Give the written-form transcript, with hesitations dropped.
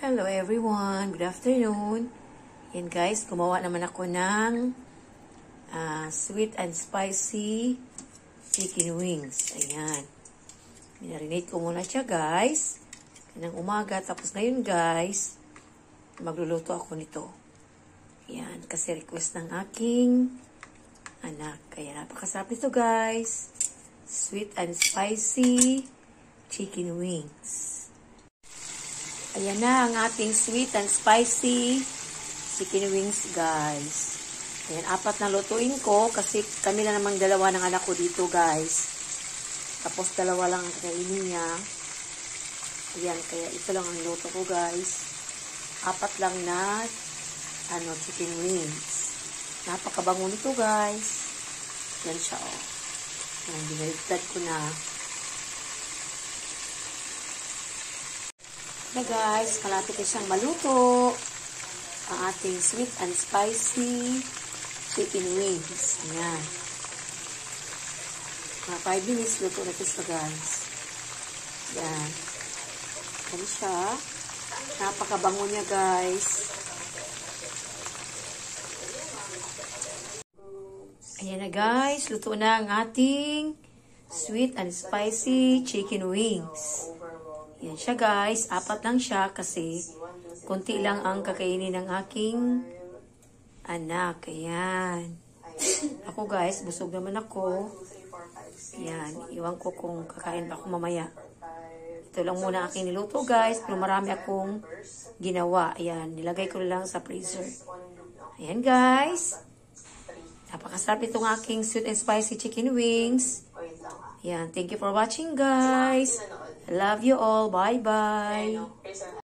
Hello everyone, good afternoon. Yan guys, gumawa naman ako ng sweet and spicy chicken wings. Ayan. Minarinate ko muna siya guys. Kanang umaga. Tapos ngayon guys, magluluto ako nito. Ayan, kasi request ng aking anak. Kaya napakasarap nito guys. Sweet and spicy chicken wings. Ayan na ang ating sweet and spicy chicken wings, guys. Ayan, 4 na lutuin ko kasi kami na namang dalawa ng anak ko dito, guys. Tapos 2 lang ang kakainin niya. Ayan, kaya ito lang ang luto ko, guys. 4 lang na chicken wings. Napakabango nito, guys. Yan siya, oh. Ayan, binaligtad ko na. Na guys, malapit na siyang maluto ang ating sweet and spicy chicken wings. Ayan. Mga 5 minutes luto na ito siya guys. Ayan. Ayan siya. Napakabango niya guys. Ayan na guys, luto na ang ating sweet and spicy chicken wings. Yan siya guys, 4 lang siya kasi konti lang ang kakainin ng aking anak. Ayan. Ako guys, busog naman ako. Yan, iwan ko kung kakain pa ako mamaya. Ito lang muna aking niluto guys, pero marami akong ginawa. Ayan, nilagay ko lang sa freezer. Ayan guys. Napakasarap itong aking sweet and spicy chicken wings. Ayan, thank you for watching guys. I love you all. Bye-bye.